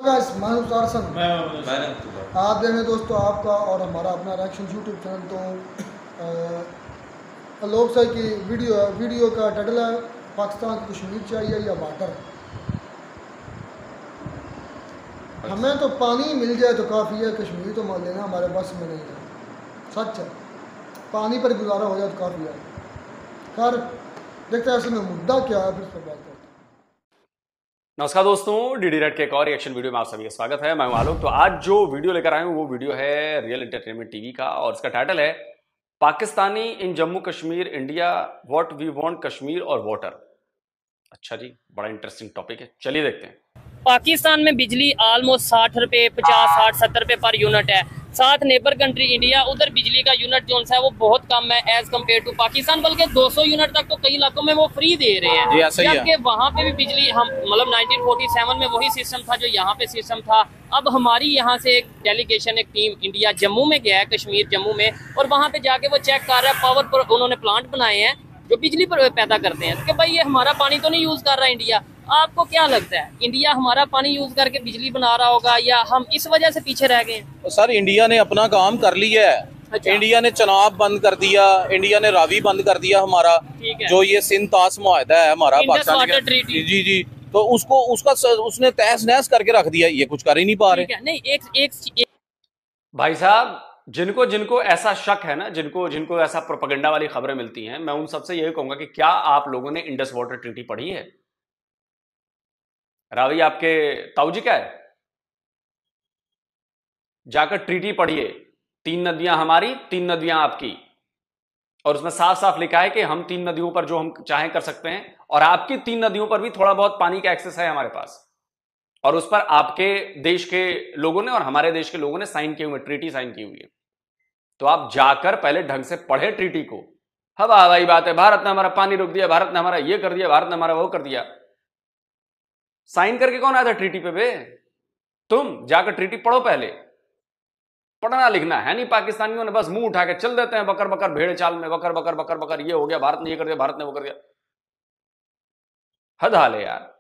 आप देखें दोस्तों, आपका और हमारा अपना रिएक्शन यूट्यूब चैनल। तो लोग सर की वीडियो का टाइटल है पाकिस्तान को कश्मीर चाहिए या वाटर। हमें तो पानी मिल जाए तो काफ़ी है, कश्मीर तो मान लेना हमारे बस में नहीं है। सच है, पानी पर गुजारा हो जाए तो काफ़ी है। खैर देखते हैं असल में मुद्दा क्या है, फिर इस पर बात करते हैं। नमस्कार दोस्तों, डीडी रेड के एक और रिएक्शन वीडियो में आप सभी का स्वागत है। मैं हूं आलोक। तो आज जो वीडियो लेकर आए हूं वो वीडियो है रियल एंटरटेनमेंट टीवी का और इसका टाइटल है Pakistani in Jammu Kashmir India what we want Kashmir और वाटर। अच्छा जी, बड़ा इंटरेस्टिंग टॉपिक है, चलिए देखते हैं। पाकिस्तान में बिजली ऑलमोस्ट 60 रुपए 50 60 70 रुपए पर यूनिट है। साथ नेबर कंट्री इंडिया, उधर बिजली का यूनिट जो है वो बहुत कम है एज कम्पेयर टू पाकिस्तान, बल्कि 200 यूनिट तक तो कई इलाकों में वो फ्री दे रहे हैं। जबकि वहाँ पे भी बिजली हम मतलब 1947 में वही सिस्टम था जो यहाँ पे सिस्टम था। अब हमारी यहाँ से एक डेलीगेशन, एक टीम इंडिया जम्मू में गया है, कश्मीर जम्मू में, और वहाँ पे जाके वो चेक कर रहा है। पावर पर उन्होंने प्लांट बनाए हैं जो बिजली पर पैदा करते हैं कि भाई ये हमारा पानी तो नहीं यूज कर रहा इंडिया। आपको क्या लगता है, इंडिया हमारा पानी यूज करके बिजली बना रहा होगा या हम इस वजह से पीछे रह गए हैं? सर इंडिया ने अपना काम कर लिया है। अच्छा। इंडिया ने चनाब बंद कर दिया, इंडिया ने रावी बंद कर दिया हमारा। जो ये सिंध तास मुआहदा है हमारा पाकिस्तान का, जी, तो उसने तहस नहस करके रख दिया। ये कुछ कर ही नहीं पा रहे। नहीं, एक भाई साहब, जिनको ऐसा शक है ना, जिनको ऐसा प्रोपेगेंडा वाली खबरें मिलती हैं, मैं उन सबसे यही कहूंगा कि क्या आप लोगों ने इंडस वाटर ट्रीटी पढ़ी है? रावी आपके ताऊजी का है? जाकर ट्रीटी पढ़िए। 3 नदियां हमारी, 3 नदियां आपकी, और उसमें साफ साफ लिखा है कि हम 3 नदियों पर जो हम चाहें कर सकते हैं, और आपकी 3 नदियों पर भी थोड़ा बहुत पानी का एक्सेस है हमारे पास, और उस पर आपके देश के लोगों ने और हमारे देश के लोगों ने साइन किए हुए, ट्रीटी साइन की हुई है। तो आप जाकर पहले ढंग से पढ़े ट्रीटी को। हवा हवाई बात है, भारत ने हमारा पानी रोक दिया, भारत ने हमारा ये कर दिया, भारत ने हमारा वो कर दिया। साइन करके कौन आया था ट्रीटी पे बे? तुम जाकर ट्रीटी पढ़ो पहले। पढ़ना लिखना है नहीं पाकिस्तानियों ने, बस मुंह उठा के चल देते हैं बकर बकर भेड़ चाल में, बकर बकर बकर बकर, ये हो गया, भारत ने ये कर दिया, भारत ने वो कर दिया। हद हाल है यार।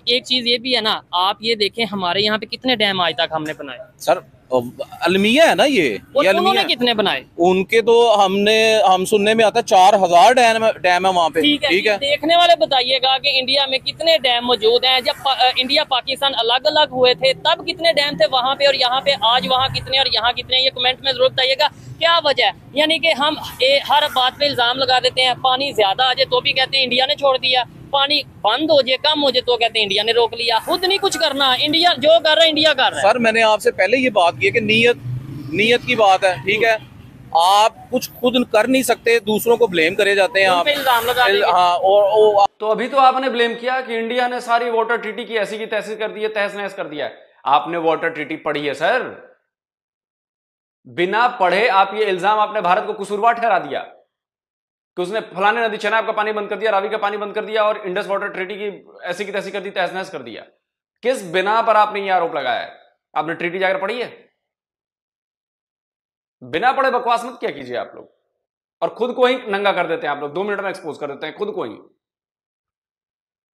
एक चीज ये भी है ना, आप ये देखें हमारे यहाँ पे कितने डैम आज तक हमने बनाए। सर अलमिया है ना ये उन्होंने कितने बनाए? उनके तो हम सुनने में आता है 4000 डैम है वहाँ पे। ठीक है, देखने वाले बताइएगा कि इंडिया में कितने डैम मौजूद हैं। जब इंडिया पाकिस्तान अलग अलग हुए थे तब कितने डैम थे वहाँ पे, और यहाँ पे आज वहाँ कितने और यहाँ कितने, ये कमेंट में जरूर बताइएगा। क्या वजह है? यानी कि हम हर बात पे इल्जाम लगा देते हैं। पानी ज्यादा आ जाए तो भी कहते हैं इंडिया ने छोड़ दिया, पानी बंद हो जाए कम हो जाए तो कहते हैं इंडिया ने रोक लिया। खुद नहीं कुछ करना, इंडिया जो कर रहा है इंडिया कर रहा है। सर मैंने आपसे पहले ये बात की है कि नीयत की बात है। ठीक है, आप कुछ खुद कर नहीं सकते, दूसरों को ब्लेम करे जाते हैं, आप इल्जाम लगा। हाँ, और तो अभी तो आपने ब्लेम किया कि इंडिया ने सारी वाटर ट्रीटी की ऐसी की तैसी कर दी है, तहस नहस कर दिया है। आपने वाटर ट्रीटी पढ़ी है सर? बिना पढ़े आप ये इल्जाम, आपने भारत को कसूरवार ठहरा दिया कि उसने फलाने नदी चनाब का पानी बंद कर दिया, रावी का पानी बंद कर दिया, और इंडस वाटर ट्रीटी की ऐसी की तैसी कर दी, तहस नहस कर दिया। किस बिना पर आपने ये आरोप लगाया है? आपने ट्रीटी जाकर पढ़ी है? बिना पढ़े बकवास मत क्या कीजिए आप लोग, और खुद को ही नंगा कर देते हैं आप लोग, 2 मिनट में एक्सपोज कर देते हैं खुद को ही।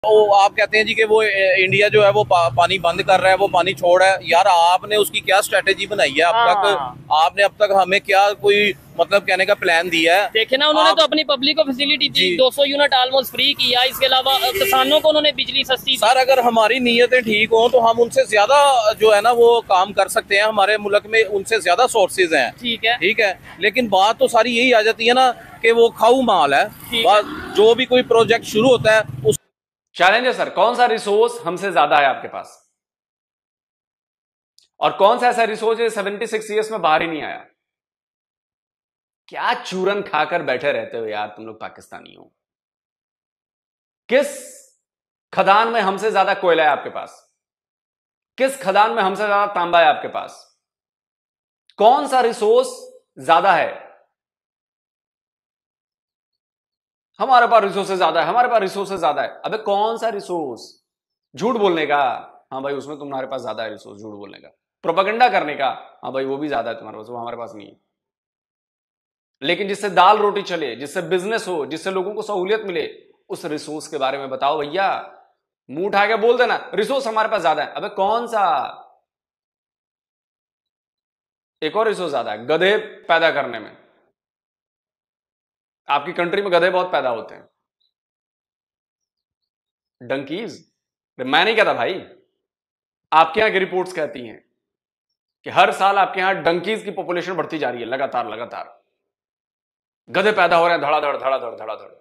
आप कहते हैं जी कि वो इंडिया जो है वो पानी बंद कर रहा है, वो पानी छोड़ रहा है। यार आपने उसकी क्या स्ट्रेटेजी बनाई है अब तक? आपने अब तक हमें क्या कोई मतलब कहने का प्लान दिया है? देखे ना, उन्होंने तो अपनी पब्लिक को फैसिलिटी दी, 200 यूनिट ऑलमोस्ट फ्री किया। इसके अलावा किसानों को उन्होंने बिजली सस्ती। सर अगर हमारी नीयतें ठीक हो तो हम उनसे ज्यादा जो है ना वो काम कर सकते हैं। हमारे मुल्क में उनसे ज्यादा सोर्सेज हैं। ठीक है, लेकिन बात तो सारी यही आ जाती है ना कि वो खाऊ माल है। जो भी कोई प्रोजेक्ट शुरू होता है उस चैलेंज है सर, कौन सा रिसोर्स हमसे ज्यादा है आपके पास, और कौन सा ऐसा रिसोर्स है 76 ईयर्स में बाहर ही नहीं आया? क्या चूरन खाकर बैठे रहते हो यार तुम लोग पाकिस्तानी हो? किस खदान में हमसे ज्यादा कोयला है आपके पास? किस खदान में हमसे ज्यादा तांबा है आपके पास? कौन सा रिसोर्स ज्यादा है? हमारे पास रिसोर्सेज ज्यादा है, हमारे पास रिसोर्सेज ज्यादा है। अबे कौन सा रिसोर्स? झूठ बोलने का, हाँ भाई उसमें तुम्हारे पास ज्यादा है रिसोर्स। झूठ बोलने का, प्रोपेगेंडा करने का, हाँ भाई वो भी ज्यादा है तुम्हारे पास, वो हमारे पास नहीं है। लेकिन जिससे दाल रोटी चले, जिससे बिजनेस हो, जिससे लोगों को सहूलियत मिले, उस रिसोर्स के बारे में बताओ भैया। मुंह उठा के बोल देना रिसोर्स हमारे पास ज्यादा है। अबे कौन सा? एक और रिसोर्स ज्यादा है, गधे पैदा करने में। आपकी कंट्री में गधे बहुत पैदा होते हैं, डंकीज। मैं नहीं कहता भाई, आपके यहां की रिपोर्ट्स कहती हैं कि हर साल आपके यहां डंकीज की पॉपुलेशन बढ़ती जा रही है, लगातार लगातार गधे पैदा हो रहे हैं, धड़ाधड़ धड़ाधड़ धड़ाधड़।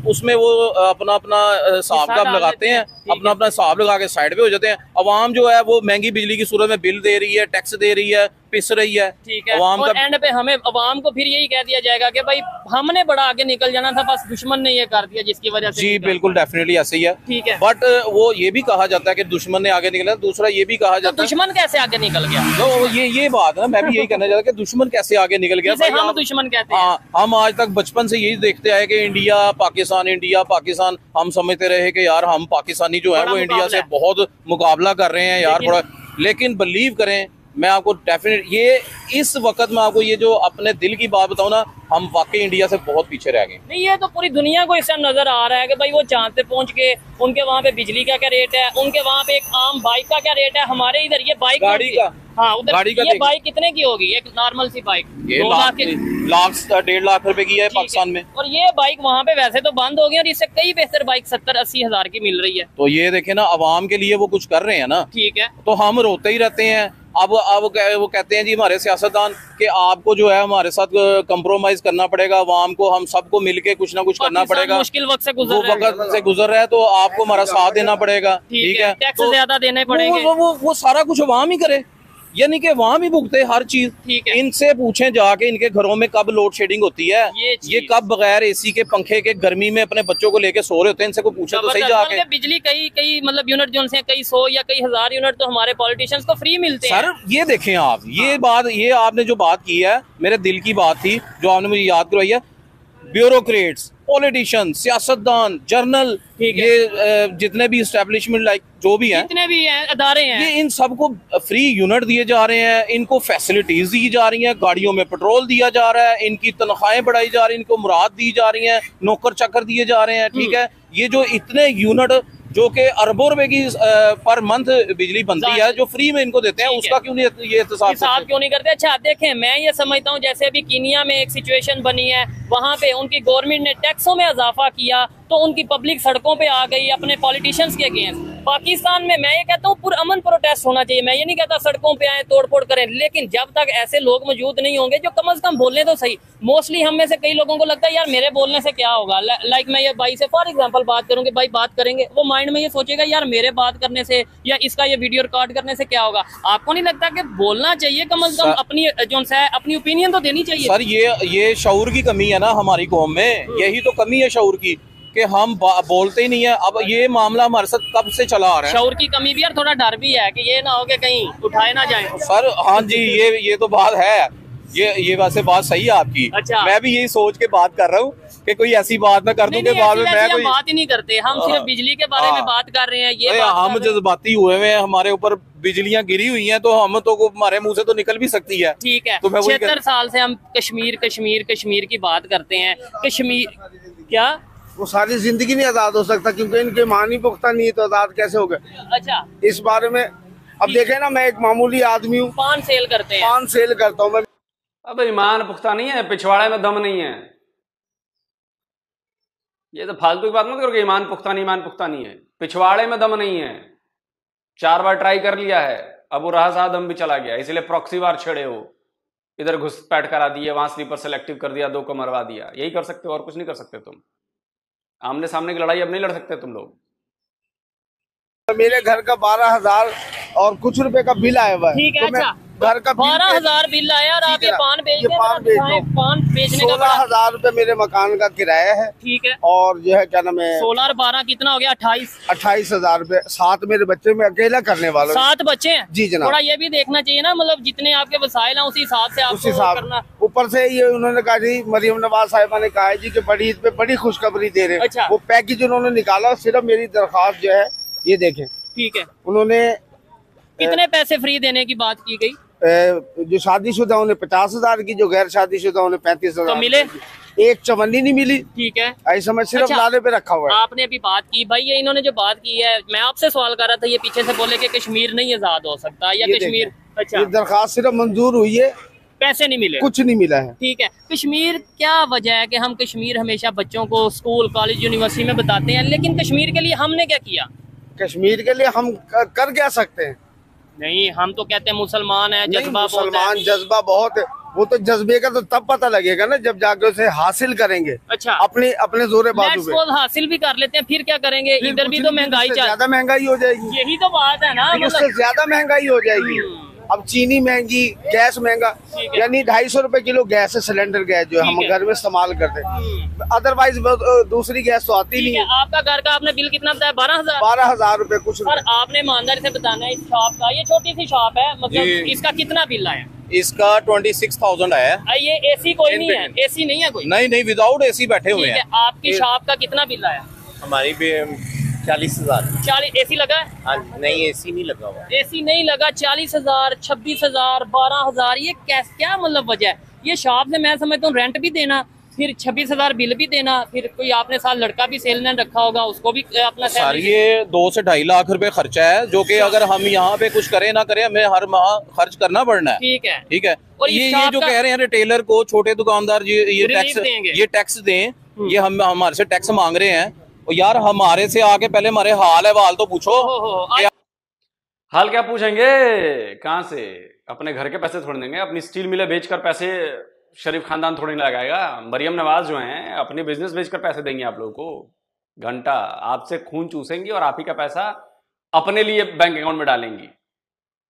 उसमें वो अपना अपना हिसाब किताब लगाते हैं, अपना अपना हिसाब लगा के साइड पे हो जाते हैं। अवाम जो है वो महंगी बिजली की सूरत में बिल दे रही है, टैक्स दे रही है, पिस रही है। ठीक है, और एंड पे हमें अवाम को फिर यही कह दिया जाएगा कि भाई हमने बड़ा आगे निकल जाना था, बस दुश्मन ने ये कर दिया जिसकी वजह से। जी बिल्कुल, डेफिनेटली ऐसे ही है। ठीक है, बट वो ये भी कहा जाता है कि दुश्मन ने आगे निकला, दूसरा ये भी कहा जाता है दुश्मन कैसे आगे निकल गया। तो ये बात है ना, मैं भी यही कहना चाहता कि दुश्मन कैसे आगे निकल गया। हम दुश्मन कहते हैं। हम आज तक बचपन से यही देखते आए कि इंडिया पाकिस्तान। हम समझते रहे कि यार हम पाकिस्तानी जो है वो इंडिया से बहुत मुकाबला कर रहे हैं यार बड़ा। लेकिन बिलीव करें, मैं आपको डेफिनेट ये इस वक्त में आपको ये जो अपने दिल की बात बताऊं ना, हम वाकई इंडिया से बहुत पीछे रह गए। नहीं, ये तो पूरी दुनिया को इससे नजर आ रहा है कि भाई वो चांद पे पहुंच के उनके वहाँ पे बिजली का क्या रेट है, उनके वहाँ पे एक आम बाइक का क्या रेट है, हमारे इधर ये बाइक गाड़ी का, हाँ उधर गाड़ी का ये बाइक कितने की होगी? एक नॉर्मल सी बाइक 1.5 लाख रुपए की है पाकिस्तान में, और ये बाइक वहाँ पे वैसे तो बंद हो गई और इससे कई बेहतर बाइक 70-80 हजार की मिल रही है। तो ये देखे ना, अवाम के लिए वो कुछ कर रहे हैं ना। ठीक है, तो हम रोते ही रहते हैं। अब वो कहते हैं जी हमारे सियासतदान कि आपको जो है हमारे साथ कंप्रोमाइज करना पड़ेगा, अवाम को हम सबको मिलके कुछ ना कुछ करना पड़ेगा, मुश्किल वक्त से गुजर रहा है तो आपको हमारा साथ देना पड़ेगा। ठीक है, टैक्स ज्यादा देने पड़ेंगे। वो सारा कुछ अवाम ही करे, यानी कि वहाँ भी भुगते हर चीज। ठीक है, इनसे पूछें जाके इनके घरों में कब लोड शेडिंग होती है, ये कब बगैर एसी के पंखे के गर्मी में अपने बच्चों को लेके सो रहे होते हैं, इनसे कोई पूछे तो सही जाके। बिजली कई मतलब यूनिट जो है कई 100 या कई हजार यूनिट तो हमारे पॉलिटिशियंस को फ्री मिलते हैं। सर ये देखें आप, ये आपने जो बात की है मेरे दिल की बात थी जो आपने मुझे याद करवाई है। ब्यूरोक्रेट्स, पॉलिटिशियन, सियासतदान, जर्नल, ये जितने भी एस्टेब्लिशमेंट लाइक जो भी हैं, जितने भी हैं अदारे हैं, ये इन सबको फ्री यूनिट दिए जा रहे हैं, इनको फैसिलिटीज दी जा रही हैं, गाड़ियों में पेट्रोल दिया जा रहा है, इनकी तनख्वाहें बढ़ाई जा रही हैं, इनको मुराद दी जा रही हैं, नौकर चाकर दिए जा रहे हैं। ठीक है, ये जो इतने यूनिट जो कि अरबों रुपए की पर मंथ बिजली बनती है जो फ्री में इनको देते हैं, उसका क्यों नहीं ये हिसाब क्यों नहीं करते? अच्छा देखें, मैं ये समझता हूँ जैसे अभी कीनिया में एक सिचुएशन बनी है, वहाँ पे उनकी गवर्नमेंट ने टैक्सों में इजाफा किया तो उनकी पब्लिक सड़कों पे आ गई अपने पॉलिटिशियंस के अगेंस्ट। पाकिस्तान में मैं ये कहता हूँ पुरअमन प्रोटेस्ट होना चाहिए। मैं ये नहीं कहता सड़कों पे आए तोड़ फोड़ करें, लेकिन जब तक ऐसे लोग मौजूद नहीं होंगे जो कम से कम बोलने तो सही। मोस्टली हम में से कई लोगों को लगता है यार मेरे बोलने से क्या होगा। लाइक मैं ये भाई से फॉर एग्जांपल बात करूंगी, भाई बात करेंगे, वो माइंड में ये सोचेगा यार मेरे बात करने से या इसका ये वीडियो रिकॉर्ड करने से क्या होगा। आपको नहीं लगता कि बोलना चाहिए, कम से कम अपनी जो है अपनी ओपिनियन तो देनी चाहिए? सर ये शऊर की कमी है ना हमारी कौम में, यही तो कमी है शऊर की कि हम बोलते ही नहीं है। अब ये मामला हमारे साथ कब से चला आ रहा है। शऊर की कमी भी और थोड़ा डर भी है कि ये ना हो कि कहीं उठाए ना जाए। सर हाँ जी, ये तो बात है, ये वैसे बात सही है आपकी। अच्छा, मैं भी यही सोच के बात कर रहा हूँ कि कोई ऐसी बात ना कर दूं कि बाद में मैं कोई बात ही नहीं करते, हम सिर्फ बिजली के बारे में बात कर रहे हैं। ये हम जज्बाती हुए हैं, हमारे ऊपर बिजलियां गिरी हुई हैं तो हम तो हमारे मुंह से तो निकल भी सकती है। ठीक है, तो 76 साल से हम कश्मीर की बात करते हैं। कश्मीर क्या वो सारी जिंदगी नहीं आजाद हो सकता क्योंकि इनके ईमान ही पुख्ता नहीं है, तो आजाद कैसे हो गए? अच्छा, इस बारे में अब देखें ना, मैं एक मामूली आदमी हूँ, पान सेल करते हैं, पान सेल करता हूँ मैं। अब ईमान पुख्ता नहीं है, पिछवाड़े में दम नहीं है। ये तो फालतू की बात मत करो कि ईमान पुख्ता नहीं है। पिछवाड़े में दम नहीं है। 4 बार ट्राई कर लिया है, अब वो रहा दम भी चला गया, इसलिए प्रॉक्सी वार छेड़े हो, इधर घुसपैठ करा दिए, वहां स्लीपर सेलेक्टिव कर दिया, 2 को मरवा दिया। यही कर सकते हो और कुछ नहीं कर सकते तुम। आमने सामने की लड़ाई अब नहीं लड़ सकते तुम लोग। मेरे घर का 12,000 और कुछ रुपए का बिल आया हुआ है। ठीक है, तो अच्छा, घर का 12,000 बिल आया और आप ये पान बेचने का 16,000 रुपए मेरे मकान का किराया है। ठीक है, और जो है क्या नाम है 16 और 12 कितना हो गया? 28,000 रुपए। 7 मेरे बच्चे में अकेला करने वाला। 7 बच्चे हैं? जी जनाब। थोड़ा ये भी देखना चाहिए ना, मतलब जितने आपके वसाइल हैं उसी हिसाब से आपको करना। ऊपर से ये उन्होंने कहा जी, मरियम नवाज साहिबा ने कहा है जी कि बड़ी ईद पे बड़ी खुशखबरी दे रहे हैं। अच्छा, वो पैकेज उन्होंने निकाला, सिर्फ मेरी दरख्वास्त जो है ये देखें। ठीक है, उन्होंने कितने पैसे फ्री देने की बात की गई? जो शादीशुदा उन्हें 50,000 की, जो गैर शादीशुदा उन्हें 35,000। तो मिले एक चवन्नी नहीं मिली। ठीक है, ऐसा मैं सिर्फ अच्छा, लाले पे रखा हुआ है। आपने अभी बात की भाई, ये इन्होंने जो बात की है, मैं आपसे सवाल कर रहा था, ये पीछे से बोले कि कश्मीर नहीं आजाद हो सकता या कश्मीर, अच्छा ये दरखास्त सिर्फ मंजूर हुई है, पैसे नहीं मिले, कुछ नहीं मिला है। ठीक है। कश्मीर, क्या वजह है कि हम कश्मीर हमेशा बच्चों को स्कूल कॉलेज यूनिवर्सिटी में बताते हैं, लेकिन कश्मीर के लिए हमने क्या किया? कश्मीर के लिए हम कर क्या सकते हैं? नहीं, हम तो कहते हैं मुसलमान है, नहीं, जज्बा बहुत मुसलमान है। जज्बा बहुत है। वो तो जज्बे का तो तब पता लगेगा ना जब जाके उसे हासिल करेंगे। अच्छा, अपने जोरे बाजू Let's पे suppose हासिल भी कर लेते हैं, फिर क्या करेंगे? फिर इधर कुछ भी नहीं, तो महंगाई उससे चल, ज्यादा महंगाई हो जाएगी। यही तो बात है ना, फिर उससे मतलब ज्यादा महंगाई हो जाएगी। अब चीनी महंगी, गैस महंगा, ठीक है। यानी 250 रुपए किलो गैस है, सिलेंडर गैस जो हम ठीक है। घर में इस्तेमाल करते हैं। अदरवाइज दूसरी गैस तो आती ठीक नहीं है। है। आपका घर का आपने बिल कितना बताया? 12,000। 12,000 रुपए कुछ और आपने ईमानदारी से बताना है, इस शॉप का, ये छोटी सी शॉप है, मतलब जी। इसका कितना बिल आया? इसका 26,000 आया है। ये एसी कोई नहीं है, एसी नहीं है कोई? नहीं नहीं, विदाउट एसी बैठे हुए ठीक है। हैं। आपकी शॉप का कितना बिल आया? हमारी भी 40,000। 40। एसी लगा है? हाँ, नहीं एसी नहीं लगा हुआ। एसी नहीं लगा, 40,000, 26,000, 12,000, ये क्या मतलब वजह है? ये शॉप से मैं समझता हूँ रेंट भी देना, फिर 26,000 बिल भी देना, फिर कोई आपने साथ लड़का भी सेलमैन रखा होगा, उसको भी अपना सर सैलरी ये 2 से 2.5 लाख रुपए खर्चा है, जो कि अगर हम यहाँ पे कुछ करें ना करें, हमें हर माह खर्च करना पड़ना है। ठीक है। ठीक है। और ये शॉप जो का- कह रहे हैं रिटेलर को, छोटे दुकानदार ये रिलीफ देंगे। टैक्स दें, ये हम हमारे से टैक्स मांग रहे हैं। और यार हमारे से आके पहले हमारे हाल है तो पूछो। हो। हाल क्या पूछेंगे? कहाँ से? अपने घर के पैसे थोड़ी देंगे, अपनी स्टील मिलें बेचकर पैसे शरीफ खानदान थोड़ी नहीं लगाएगा। मरियम नवाज जो हैं अपनी बिजनेस बेचकर पैसे देंगे आप लोगों को। घंटा आपसे खून चूसेंगी और आप ही का पैसा अपने लिए बैंक अकाउंट में डालेंगी।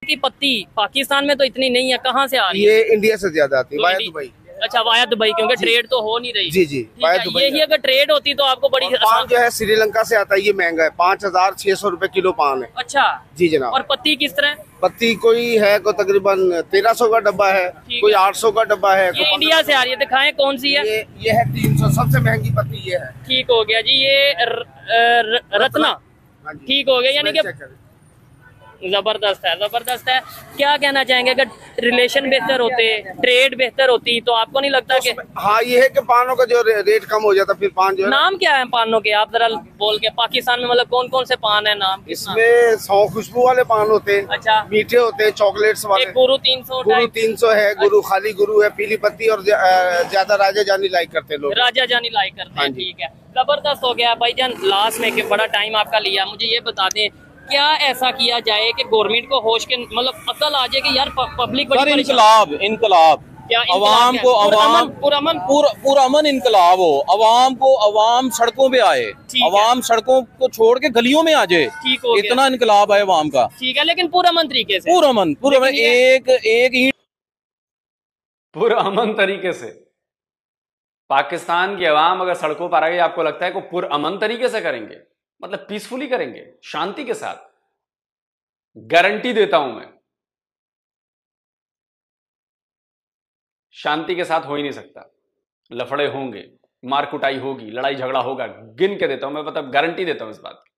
की पत्ती पाकिस्तान में तो इतनी नहीं है, कहाँ से आ रही है? ये इंडिया से ज्यादा आती है, तो वाया इंडी- दुबई। अच्छा, वाया दुबई, क्योंकि ट्रेड तो हो नहीं रही। जी जी, ठीक वाया है, दुबई। यही अगर ट्रेड होती तो आपको बड़ी और पान आसान। जो है श्रीलंका से आता है, ये महंगा है, 5,600 रुपए किलो पान है। अच्छा, जी जनाब। और पत्ती किस तरह? पत्ती कोई है को तकरीबन 1300 का डब्बा है, ठीक कोई है। 800 का डब्बा है, ये कोई इंडिया से आ रही है, दिखाएं कौन सी है? ये है 300, सबसे महंगी पत्ती ये है। ठीक हो गया जी, ये रत्ना। हाँ जी। ठीक हो गया, यानी कि चेक करें। जबरदस्त है, जबरदस्त है। क्या कहना चाहेंगे, अगर रिलेशन बेहतर होते, ट्रेड बेहतर होती, तो आपको नहीं लगता कि? हाँ, ये है कि पानों का जो रेट कम हो जाता, फिर पान जो है नाम क्या है पानों के, आप जरा बोल के? पाकिस्तान में मतलब कौन कौन से पान है, नाम? इसमें 100 खुशबू वाले पान होते हैं, अच्छा, मीठे होते हैं, चॉकलेट्स वाले। एक गुरु 300 गुरु 300 है, गुरु खाली गुरु है, पीली पत्ती, और ज्यादा राजा जानी लाइक करते हैं लोग। राजा जानी लाइक करते हाँ हैं। जी। ठीक है, जबरदस्त हो गया भाईजान। लास्ट में कि बड़ा टाइम आपका लिया, मुझे ये बता दें, क्या ऐसा किया जाए कि गवर्नमेंट को होश के मतलब अकल आ जाए कि यार पब्लिक बड़ी सर परेशान- इनकलाब क्या अवाम को, अवाम पुरअमन इनकलाब हो, अवाम सड़कों पे आए, ठीक है। अवाम सड़कों को छोड़ के गलियों में आ जाए, ठीक हो गया। इतना इनकलाब है अवाम का। ठीक है, लेकिन पुरअमन तरीके से। पुरअमन लेकिन ये- एक ईंट पुरअमन तरीके से पाकिस्तान की अवाम अगर सड़कों पर आ गई, आपको लगता है कि पुरअमन तरीके से करेंगे? मतलब पीसफुली करेंगे, शांति के साथ? गारंटी देता हूं मैं, शांति के साथ हो ही नहीं सकता। लफड़े होंगे, मार कुटाई होगी, लड़ाई झगड़ा होगा, गिन के देता हूं मैं, मतलब गारंटी देता हूं इस बात की।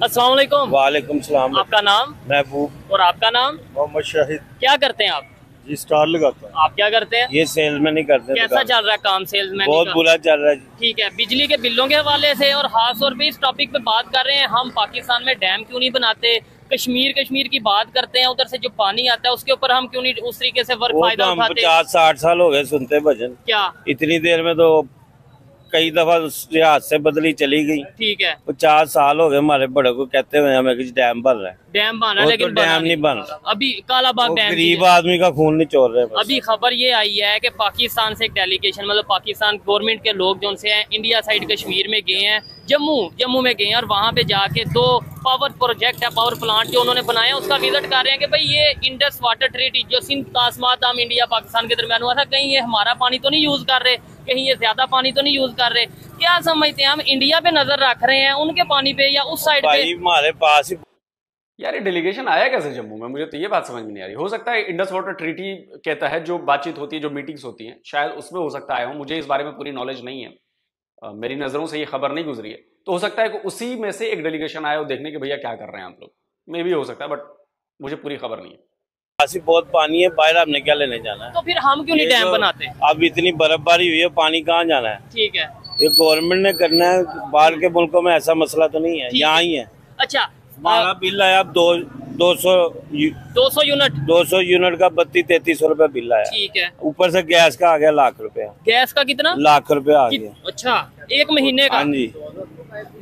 अस्सलाम वालेकुम। वालेकुम सलाम। आपका नाम? महबूब। और आपका नाम? मोहम्मद शाहिद। क्या करते हैं आप? जी स्टॉल लगाता हूँ। आप क्या करते हैं? ये सेल्समैन ही करते हैं। कैसा चल रहा है काम सेल्समैन बहुत का? बुरा चल रहा है जी। ठीक है, बिजली के बिलों के हवाले से और खास तौर पे इस टॉपिक पे बात कर रहे हैं हम। पाकिस्तान में डैम क्यों नहीं बनाते? कश्मीर की बात करते हैं, उधर से जो पानी आता है उसके ऊपर हम क्यों नहीं उस तरीके से वर्क वो फायदा तो हम उठाते? 50-60 साल हो गए सुनते भजन। क्या? इतनी देर में तो कई दफा रियासत से बदली चली गई। ठीक है, 50 साल हो गए हमारे बड़े को कहते हुए हमें कुछ डैम बन रहा है। डैम बना वो लेकिन तो बना डैम नहीं बन रहा। अभी कालाबाग वो डैम की गरीब है। आदमी का खून निचोड़ रहे हैं बस। अभी खबर ये आई है कि पाकिस्तान से एक डेलीगेशन, मतलब पाकिस्तान गवर्नमेंट के लोग जो उनसे हैं, इंडिया साइड कश्मीर में गए हैं, जम्मू में गए हैं, और वहाँ पे जाके 2 पावर प्रोजेक्ट है, पावर प्लांट जो उन्होंने बनाया, उसका विजिट कर रहे हैं कि भाई ये इंडस वाटर ट्रीटी जो सिंध तासमात दाम इंडिया पाकिस्तान के दरमियान हुआ था, कहीं ये हमारा पानी तो नहीं यूज कर रहे, कहीं ये ज्यादा पानी तो नहीं यूज कर रहे? क्या समझते हैं हम, इंडिया पे नजर रख रहे हैं उनके पानी पे या उस साइड पे? भाई हमारे पास ही यार ये डेलीगेशन आया कैसे जम्मू में? मुझे तो ये बात समझ में नहीं आ रही। हो सकता है इंडस वाटर ट्रीटी के तहत जो बातचीत होती है, जो मीटिंग्स होती हैं, शायद उसमें हो सकता आया हूँ। मुझे इस बारे में पूरी नॉलेज नहीं है, मेरी नज़रों से ये खबर नहीं गुजरी है। तो हो सकता है कि उसी में से एक डेलीगेशन आया हो देखने के भैया क्या कर रहे हैं आप लोग, मे भी हो सकता है, बट मुझे पूरी खबर नहीं है। ऐसी बहुत पानी है, बाहर हमने क्या लेने जाना है? तो फिर हम क्यों नहीं डैम बनाते? अब इतनी बर्फबारी हुई है, पानी कहाँ जाना है? ठीक है, ये गवर्नमेंट ने करना है। बाहर के मुल्कों में ऐसा मसला तो नहीं है, यहाँ ही है। अच्छा, हमारा बिल आया अब 200 यूनिट का 32-33 रुपए बिल आया। ठीक है, ऊपर से गैस का आ गया ₹1,00,000। गैस का कितना? ₹1,00,000 आ गया। अच्छा, एक महीने का? हाँ जी।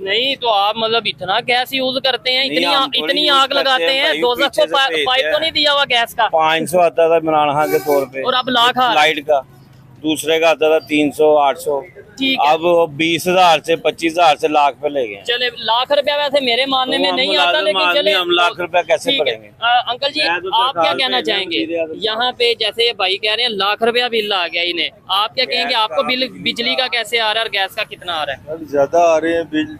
नहीं तो आप मतलब इतना गैस यूज करते हैं, नहीं, हम थोड़ी इतनी यूज आग करते लगाते हैं हैं, भाई, दोजख पीछे को से भेजते पाइप तो नहीं दिया हुआ गैस का? 500 आता था इमरान खान के तौर पे, और अब लाख आ रहा है। लाइट का। दूसरे का आता था 300-800। ठीक है, अब वो 20,000 से 25,000 से लाख पे ले गए। चले ₹1,00,000 वैसे मेरे मानने में नहीं आता, लेकिन चले हम ₹1,00,000 कैसे ठीक है। पड़ेंगे? अंकल जी, मैं तो आप क्या सरकार कहना में चाहेंगे? नहीं दिया तो- यहाँ पे जैसे ये भाई कह रहे हैं ₹1,00,000 बिल आ गया इन्हें, आप क्या कहेंगे? आपको बिल बिजली का कैसे आ रहा है और गैस का कितना आ रहा है? ज्यादा आ रहे हैं बिल,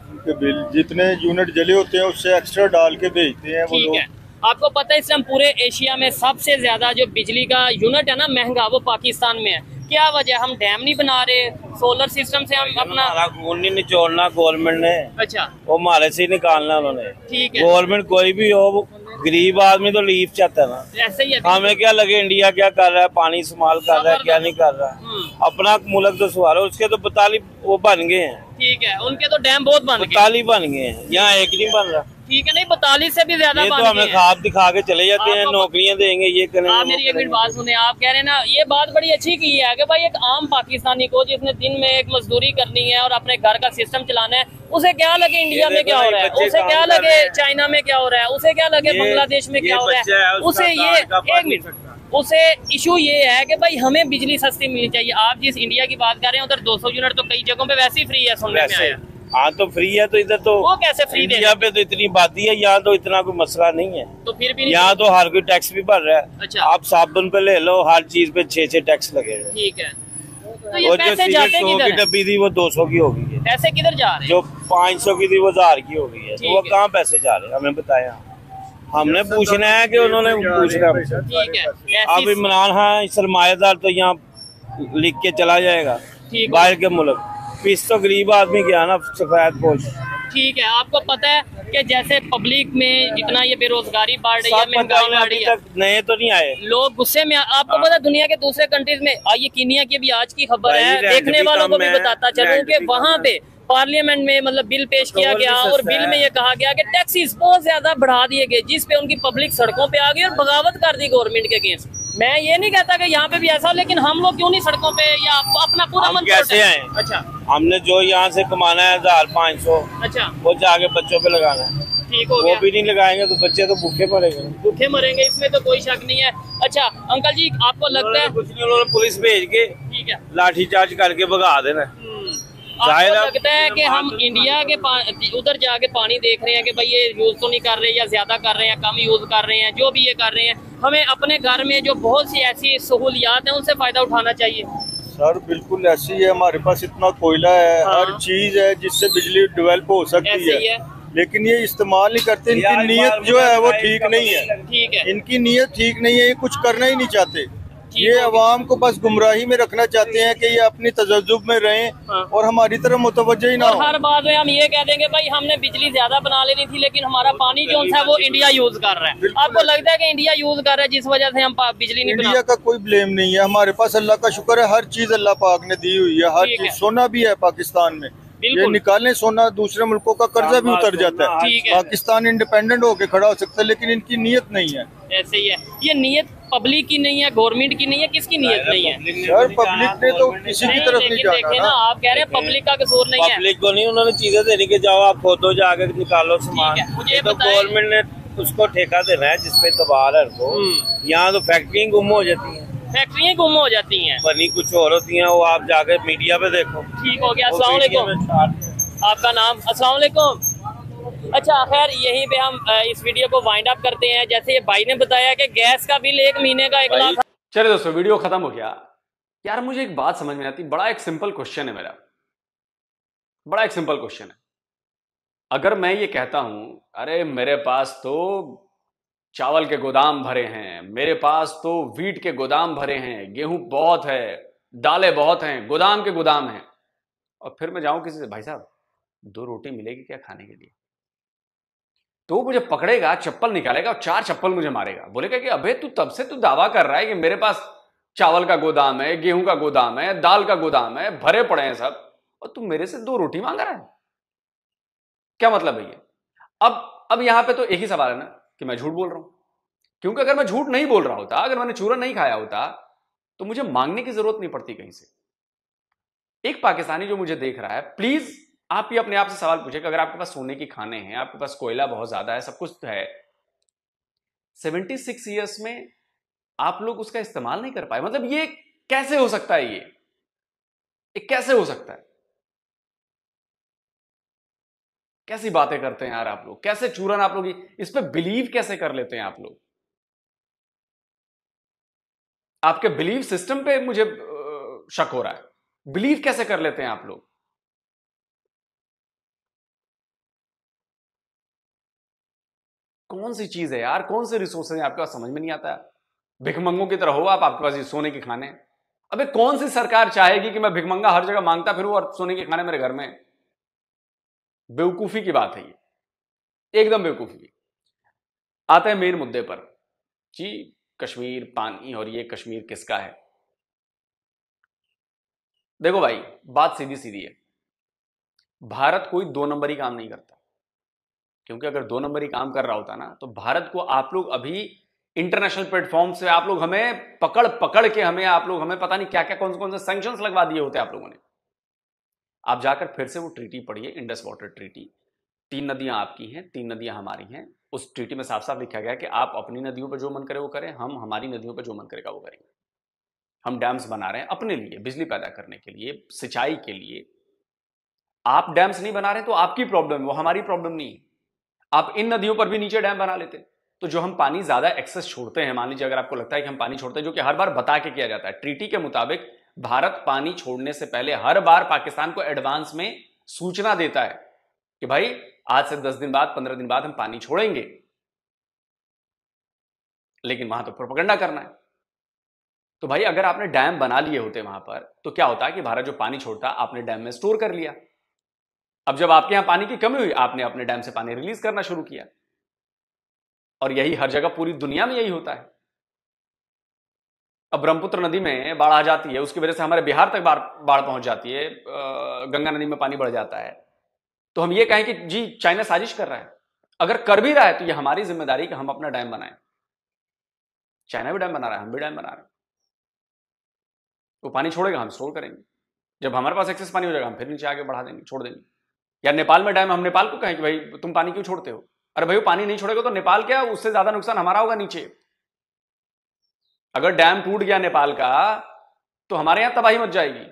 जितने यूनिट जले होते हैं उससे एक्स्ट्रा डाल के भेजते हैं वो ठीक लोग। है, आपको पता है इस टाइम पूरे एशिया में सबसे ज्यादा जो बिजली का यूनिट है ना महंगा, वो पाकिस्तान में है। क्या वजह? हम डैम नहीं बना रहे, सोलर सिस्टम से हम अपना हमारा खून नहीं निचोड़ना गवर्नमेंट ने, अच्छा वो हमारे से ही निकालना उन्होंने। ठीक है, गवर्नमेंट कोई भी हो, वो गरीब आदमी तो लीफ चाहता है ना। ऐसे ही है। हमें क्या लगे इंडिया क्या कर रहा है, पानी इस्तेमाल कर रहा है, क्या नहीं कर रहा है। अपना मुल्क तो सवाल है, उसके तो 42 वो बन गए हैं। ठीक है, उनके तो डैम बहुत बन गए। 42 बन गए हैं, यहाँ एक नहीं बन रहा। ठीक है, नहीं 42 से भी ज्यादा ये बन तो गए हमें हैं। ख्वाब दिखा के चले जाते हैं, आपको- नौकरियां देंगे, ये करेंगे, आप वो मेरी एक मिनट करेंगे। बात सुने, आप कह रहे हैं ना, ये बात बड़ी अच्छी की है कि भाई एक आम पाकिस्तानी को जिसने दिन में एक मजदूरी करनी है और अपने घर का सिस्टम चलाना है, उसे क्या लगे इंडिया में क्या हो रहा है, उसे क्या लगे चाइना में क्या हो रहा है, उसे क्या लगे बांग्लादेश में क्या हो रहा है, उसे ये एक मिनट, उसे इशू ये है कि भाई हमें बिजली सस्ती मिलनी चाहिए। आप जिस इंडिया की बात कर रहे हैं उधर 200 यूनिट तो कई जगहों पे वैसे ही फ्री है, सुनने में आया। हाँ तो फ्री है, तो इधर तो वो कैसे फ्री दे? इंडिया पे तो इतनी आबादी है, यहाँ तो इतना कोई मसला नहीं है। तो फिर भी यहाँ तो हर कोई टैक्स भी भर रहा है। अच्छा। आप साबुन पे ले लो, हर चीज पे 6 टैक्स लगे हुए हैं। ठीक है, तो ये और जो पैसे जाते 100 किधर की हैं? डब्बी थी वो 200 की हो गई है, पैसे किधर जा रहे हैं? जो 500 की थी वो 1000 की हो गई है। तो वो ठीक है। कहाँ पैसे जा रहे हैं हमें बताया। हमने पूछना है कि उन्होंने पूछना है। ठीक है, अब ऐसी इमरान खान सरमाएदार तो यहाँ लिख के चला जाएगा ठीक बाहर के मुल्क, फीस तो गरीब आदमी गया ना, सफेद पोश। ठीक है, आपको पता है कि जैसे पब्लिक में जितना ये बेरोजगारी बढ़ रही है, सब पता महंगाई उन्हें बढ़ अभी रही है, तक नए तो नहीं आए। लोग गुस्से में आपको पता है दुनिया के दूसरे कंट्रीज में, ये कीनिया की भी आज की खबर भाई, है, रेंट देखने भी वालों को कम भी है, बताता चलूं रेंट कि भी वहाँ कम पे पार्लियामेंट में मतलब बिल पेश किया पेट्रोल भी गया और सस्ता बिल है। में ये कहा गया कि टैक्सेस बहुत ज्यादा बढ़ा दिए गए, जिस पे उनकी पब्लिक सड़कों पे आ गई और बगावत कर दी गवर्नमेंट के अगेंस्ट। मैं ये नहीं कहता कि यहाँ पे भी ऐसा हो, लेकिन हम लोग क्यों नहीं सड़कों पे या अपना पूरा हम मन कैसे तोड़- आए? अच्छा हमने जो यहाँ से कमाना है 1500, अच्छा, वो जाके बच्चों पे लगाना है। ठीक हो वो गया, भी नहीं लगाएंगे तो बच्चे तो भूखे पड़ेंगे। भूखे मरेंगे, इसमें तो कोई शक नहीं है। अच्छा अंकल जी, आपको लगता है कुछ नहीं, उन्होंने पुलिस भेज के ठीक है, लाठीचार्ज करके भगा देना। जाहिर आपको है, लगता है कि हम इंडिया के उधर जाके पानी देख रहे हैं कि भाई ये यूज तो नहीं कर रहे या ज्यादा कर रहे हैं, कम यूज कर रहे हैं, जो भी ये कर रहे हैं, हमें अपने घर में जो बहुत सी ऐसी सहूलियात हैं उनसे फायदा उठाना चाहिए। सर बिल्कुल ऐसी है, हमारे पास इतना कोयला है, हाँ। हर चीज है जिससे बिजली डेवलप हो सकती ऐसे ही है, है, लेकिन ये इस्तेमाल नहीं करते। इनकी यार, नीयत जो है वो ठीक नहीं है, ठीक है, इनकी नीयत ठीक नहीं है, ये कुछ करना ही नहीं चाहते। ठीक ये हो गया। अवाम को बस गुमराही में रखना चाहते हैं कि ये अपनी तजज्जुब में रहें हाँ। और हमारी तरफ मुतवज्जह ही ना और हो। हर बात में हम ये कह देंगे भाई हमने बिजली ज्यादा बना लेनी थी, लेकिन हमारा पानी जो है वो इंडिया यूज कर रहा है। बिल्कुल। आपको लगता है कि इंडिया यूज कर रहा है जिस वजह से हम बिजली नहीं बना? इंडिया का कोई ब्लेम नहीं है, हमारे पास अल्लाह का शुक्र है, हर चीज अल्लाह पाक ने दी हुई है, हर ठीक चीज। है। सोना भी है पाकिस्तान में, ये बिल्कुल। निकालें सोना, दूसरे मुल्कों का कर्जा भी उतर जाता है। ठीक है। पाकिस्तान इंडिपेंडेंट होके खड़ा हो सकता है, लेकिन इनकी नीयत नहीं है। ऐसे ही है, ये नीयत पब्लिक की नहीं है, गवर्नमेंट की नहीं है, किसकी नीयत नहीं है? सर पब्लिक ने तो किसी की तरफ नहीं लेकिन जाना देखे ना। ना, आप कह रहे हैं पब्लिक का कसूर नहीं है। पब्लिक को नहीं, उन्होंने चीजें देने के जाओ, आप खोदो जाके निकालो सामान। ठीक है, मुझे ये तो बताएं- गवर्नमेंट ने उसको ठेका देना है जिसपे तबार है उनको। यहाँ तो फैक्ट्रियाँ गुम हो जाती हैं, फैक्ट्रियाँ गुम हो जाती हैं। बनी कुछ और होती हैं, वो आप जाके मीडिया पे देखो। ठीक हो गया, वो अस्सलाम मीडिया वालेकुम। में छाट- आपका नाम? अस्सलाम वालेकुम। अच्छा खैर, यहीं पे हम इस वीडियो को वाइंड अप करते हैं। जैसे ये भाई ने बताया कि गैस का बिल एक महीने का 1 लाख। चलिए दोस्तों, वीडियो खत्म हो गया। यार मुझे एक बात समझ में आती, बड़ा एक सिंपल क्वेश्चन है मेरा, बड़ा एक सिंपल क्वेश्चन है। अगर मैं ये कहता हूं अरे मेरे पास तो चावल के गोदाम भरे हैं, मेरे पास तो वीट के गोदाम भरे हैं, गेहूं बहुत है, दालें बहुत हैं, गोदाम के गोदाम हैं, और फिर मैं जाऊं किसी से, भाई साहब 2 रोटी मिलेगी क्या खाने के लिए? तो मुझे पकड़ेगा, चप्पल निकालेगा और 4 चप्पल मुझे मारेगा। बोलेगा कि अबे तू तब से तू दावा कर रहा है कि मेरे पास चावल का गोदाम है, गेहूं का गोदाम है, दाल का गोदाम है, भरे पड़े हैं सब, और तू मेरे से 2 रोटी मांग रहा है। क्या मतलब है ये? अब यहां पे तो एक ही सवाल है ना कि मैं झूठ बोल रहा हूं। क्योंकि अगर मैं झूठ नहीं बोल रहा होता, अगर मैंने चूरन नहीं खाया होता, तो मुझे मांगने की जरूरत नहीं पड़ती कहीं से। एक पाकिस्तानी जो मुझे देख रहा है, प्लीज आप ये अपने आप से सवाल पूछे कि अगर आपके पास सोने की खाने हैं, आपके पास कोयला बहुत ज्यादा है, सब कुछ है, 76 ईयर्स में आप लोग उसका इस्तेमाल नहीं कर पाए, मतलब ये कैसे हो सकता है? ये कैसे हो सकता है? कैसी बातें करते हैं यार आप लोग? कैसे चूरन आप लोग इस पे बिलीव कैसे कर लेते हैं आप लोग? आपके बिलीव सिस्टम पे मुझे शक हो रहा है। बिलीव कैसे कर लेते हैं आप लोग? कौन सी चीज है यार, कौन से रिसोर्सेज आपके पास, समझ में नहीं आता है। भिखमंगों की तरह हो आप, आपके पास ये सोने के खाने। अबे कौन सी सरकार चाहेगी कि मैं भिखमंगा हर जगह मांगता फिरूं और सोने के खाने मेरे घर में? बेवकूफी की बात है ये, एकदम बेवकूफी की। आते हैं मेन मुद्दे पर जी, कश्मीर, पानी और ये कश्मीर किसका है। देखो भाई, बात सीधी सीधी है, भारत कोई 2 नंबरी काम नहीं करता। क्योंकि अगर 2 नंबरी काम कर रहा होता ना, तो भारत को आप लोग अभी इंटरनेशनल प्लेटफॉर्म से आप लोग हमें पकड़ पकड़ के आप लोग हमें पता नहीं क्या क्या कौन से सैंक्शंस लगवा दिए होते आप लोगों ने। आप जाकर फिर से वो ट्रीटी पढ़िए, इंडस वाटर ट्रीटी। 3 नदियां आपकी हैं, 3 नदियां हमारी हैं। उस ट्रीटी में साफ साफ लिखा गया कि आप अपनी नदियों पर जो मन करे वो करें, हम हमारी नदियों पर जो मन करेगा वो करेंगे। हम डैम्स बना रहे हैं अपने लिए, बिजली पैदा करने के लिए, सिंचाई के लिए। आप डैम्स नहीं बना रहे तो आपकी प्रॉब्लम है, वो हमारी प्रॉब्लम नहीं है। आप इन नदियों पर भी नीचे डैम बना लेते। तो जो हम पानी ज्यादा एक्सेस छोड़ते हैं, मान लीजिए अगर आपको लगता है कि हम पानी छोड़ते हैं, जो कि हर बार बता के किया जाता है, ट्रीटी के मुताबिक भारत पानी छोड़ने से पहले हर बार पाकिस्तान को एडवांस में सूचना देता है कि भाई आज से 10 दिन बाद, 15 दिन बाद हम पानी छोड़ेंगे। लेकिन वहां तो प्रोपेगेंडा करना है। तो भाई अगर आपने डैम बना लिए होते वहां पर, तो क्या होता है कि भारत जो पानी छोड़ता, आपने डैम में स्टोर कर लिया। अब जब आपके यहां पानी की कमी हुई, आपने अपने डैम से पानी रिलीज करना शुरू किया। और यही हर जगह पूरी दुनिया में यही होता है। अब ब्रह्मपुत्र नदी में बाढ़ आ जाती है, उसकी वजह से हमारे बिहार तक बाढ़ पहुंच जाती है, गंगा नदी में पानी बढ़ जाता है। तो हम ये कहें कि जी चाइना साजिश कर रहा है? अगर कर भी रहा है तो ये हमारी जिम्मेदारी कि हम अपना डैम बनाएं। चाइना भी डैम बना रहा है, हम भी डैम बना रहे हैं। वो पानी छोड़ेगा, हम स्टोर करेंगे। जब हमारे पास एक्सेस पानी हो जाएगा, हम फिर नीचे आगे बढ़ा देंगे, छोड़ देंगे। या नेपाल में डैम, हम नेपाल को कहें कि भाई तुम पानी क्यों छोड़ते हो? अरे भाई वो पानी नहीं छोड़ेगा तो नेपाल क्या, उससे ज्यादा नुकसान हमारा होगा नीचे। अगर डैम टूट गया नेपाल का, तो हमारे यहां तबाही मच जाएगी।